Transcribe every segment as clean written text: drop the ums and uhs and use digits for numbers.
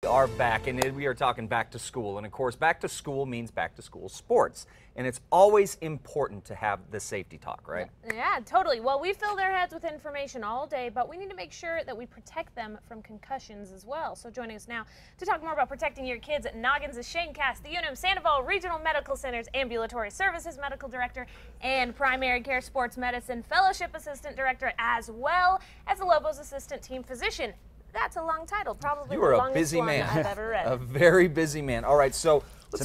are back, and we are talking back to school. And of course, back to school means back to school sports. And it's always important to have the safety talk, right? Yeah, totally. Well, we fill their heads with information all day, but we need to make sure that we protect them from concussions as well. So joining us now to talk more about protecting your kids at Noggins is Shane Cass, the UNM Sandoval Regional Medical Center's Ambulatory Services Medical Director and Primary Care Sports Medicine Fellowship Assistant Director, as well as the Lobos Assistant Team Physician. That's a long title, probably You are the a longest busy one man. I've ever read. A very busy man. All right, so let's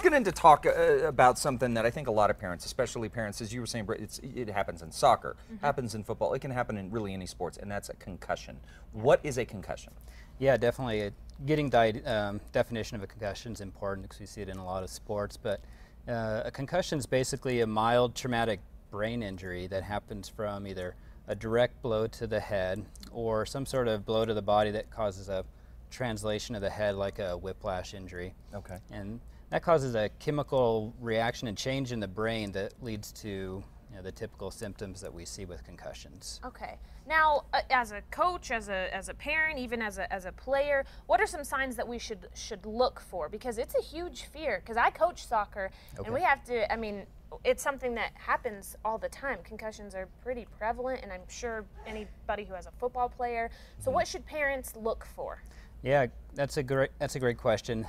get into talk about something that I think a lot of parents, especially parents, as you were saying, Britt, it happens in soccer, happens in football, it can happen in really any sports, and that's a concussion. What is a concussion? Yeah, definitely. Getting the definition of a concussion is important because we see it in a lot of sports, but a concussion is basically a mild traumatic brain injury that happens from either a direct blow to the head or some sort of blow to the body that causes a translation of the head, like a whiplash injury. Okay. And that causes a chemical reaction and change in the brain that leads to the typical symptoms that we see with concussions. Okay. Now, as a coach, as a parent, even as a player, what are some signs that we should look for? Because it's a huge fear. Because I coach soccer, and we have to. I mean, it's something that happens all the time. Concussions are pretty prevalent, and I'm sure anybody who has a football player. So, what should parents look for? Yeah, that's a great question.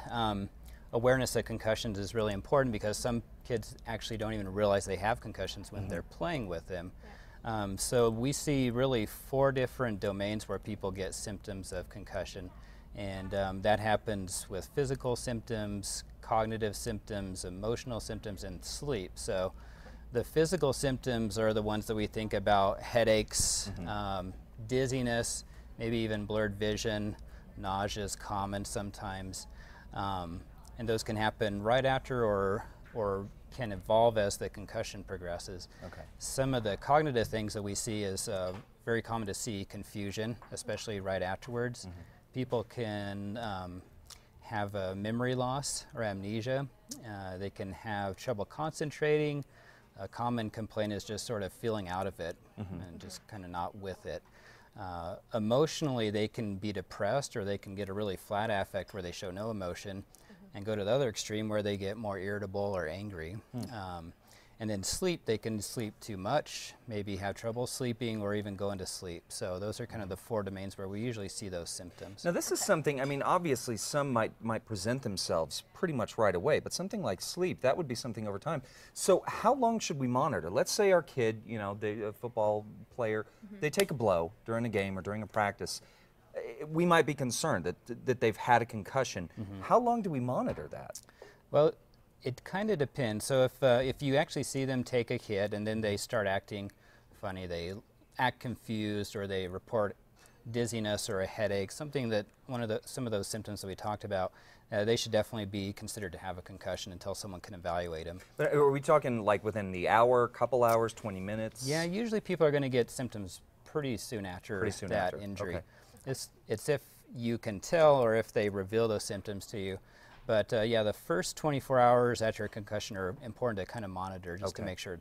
Awareness of concussions is really important because some kids actually don't even realize they have concussions when they're playing with them. So we see really 4 different domains where people get symptoms of concussion, and that happens with physical symptoms, cognitive symptoms, emotional symptoms, and sleep. So the physical symptoms are the ones that we think about: headaches, dizziness, maybe even blurred vision, nausea is common sometimes. And those can happen right after or can evolve as the concussion progresses. Okay. Some of the cognitive things that we see is very common to see confusion, especially right afterwards. People can have a memory loss or amnesia. They can have trouble concentrating. A common complaint is just sort of feeling out of it and just kind of not with it. Emotionally, they can be depressed, or they can get a really flat affect where they show no emotion, and go to the other extreme where they get more irritable or angry. And then sleep, they can sleep too much, maybe have trouble sleeping, or even go into sleep. So those are kind of the 4 domains where we usually see those symptoms. Now this is something, I mean, obviously some might present themselves pretty much right away, but something like sleep, that would be something over time. So how long should we monitor? Let's say our kid, a football player, they take a blow during a game or during a practice. We might be concerned that they've had a concussion. How long do we monitor that? Well, it kind of depends. So if you actually see them take a hit and then they start acting funny, they act confused, or they report dizziness or a headache, some of those symptoms that we talked about, they should definitely be considered to have a concussion until someone can evaluate them. But are we talking like within the hour, couple hours, 20 minutes? Yeah, usually people are going to get symptoms pretty soon after injury. Okay. It's if you can tell or if they reveal those symptoms to you. But yeah, the first 24 hours after a concussion are important to kind of monitor, just to make sure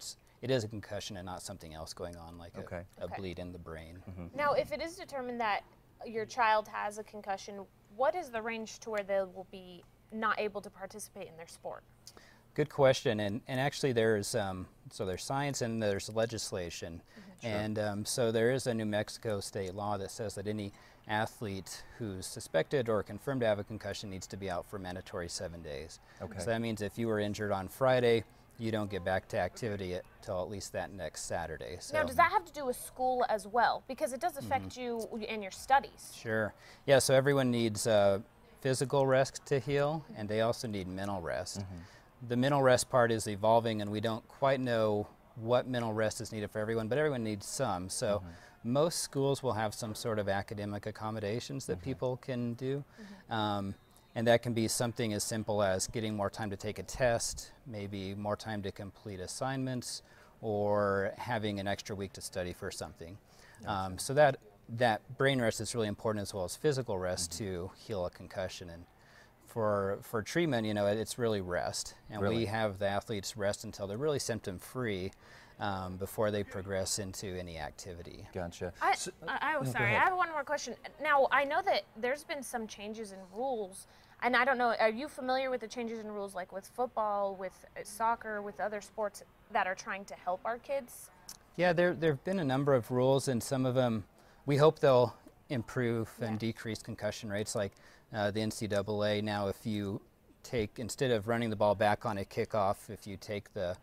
it is a concussion and not something else going on, like a bleed in the brain. Now, if it is determined that your child has a concussion, what is the range to where they will be not able to participate in their sport? Good question, and actually there's science and there's legislation, and so there is a New Mexico state law that says that any athlete who's suspected or confirmed to have a concussion needs to be out for mandatory 7 days. Okay. So that means if you were injured on Friday, you don't get back to activity until at least that next Saturday. So, now, does that have to do with school as well? Because it does affect you in your studies. Sure. Yeah, so everyone needs physical rest to heal, and they also need mental rest. The mental rest part is evolving, and we don't quite know what mental rest is needed for everyone, but everyone needs some. So most schools will have some sort of academic accommodations that people can do. And that can be something as simple as getting more time to take a test, maybe more time to complete assignments, or having an extra week to study for something. So that brain rest is really important, as well as physical rest to heal a concussion. And for treatment, it's really rest. And we have the athletes rest until they're really symptom-free. before they progress into any activity. Gotcha. I'm go sorry, I ahead. have one more question. Now, I know that there's been some changes in rules, and I don't know, are you familiar with the changes in rules, like with football, with soccer, with other sports that are trying to help our kids? Yeah, there have been a number of rules, and some of them we hope they'll improve and decrease concussion rates, like the NCAA. Now, if you take, instead of running the ball back on a kickoff, if you take the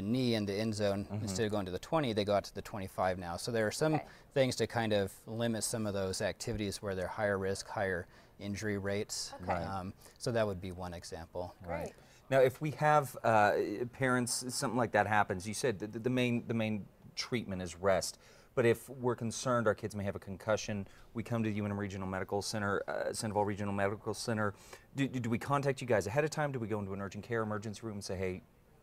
knee in the end zone, instead of going to the 20, they go out to the 25 now. So there are some things to kind of limit some of those activities where they're higher risk, higher injury rates. So that would be one example. Great. Now, if we have parents, something like that happens, you said the main treatment is rest. But if we're concerned our kids may have a concussion, we come to the UNM Regional Medical Center, Sandoval Regional Medical Center. Do we contact you guys ahead of time? Do we go into an urgent care emergency room and say, hey,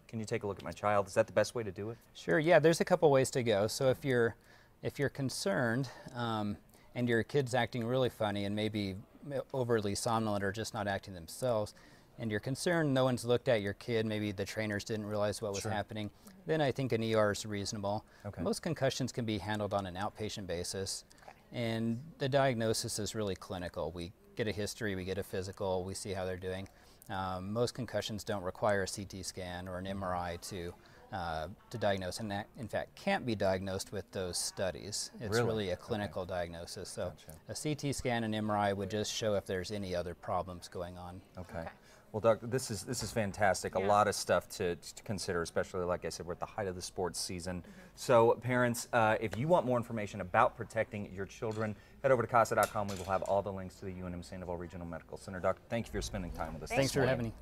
can you take a look at my child? Is that the best way to do it? Sure. Yeah, there's a couple ways to go. So if you're concerned and your kid's acting really funny and maybe overly somnolent or just not acting themselves, and you're concerned no one's looked at your kid, maybe the trainers didn't realize what was happening, then I think an ER is reasonable. Most concussions can be handled on an outpatient basis, and the diagnosis is really clinical. We get a history, we get a physical, we see how they're doing. Most concussions don't require a CT scan or an MRI to diagnose, and that, in fact, can't be diagnosed with those studies. It's really a clinical diagnosis. So a CT scan and MRI would just show if there's any other problems going on. Well, Doctor, this is fantastic. A lot of stuff to consider, especially, like I said, we're at the height of the sports season. So, parents, if you want more information about protecting your children, head over to CASA.com. We will have all the links to the UNM Sandoval Regional Medical Center. Doctor, thank you for spending time with us. Thanks for having me.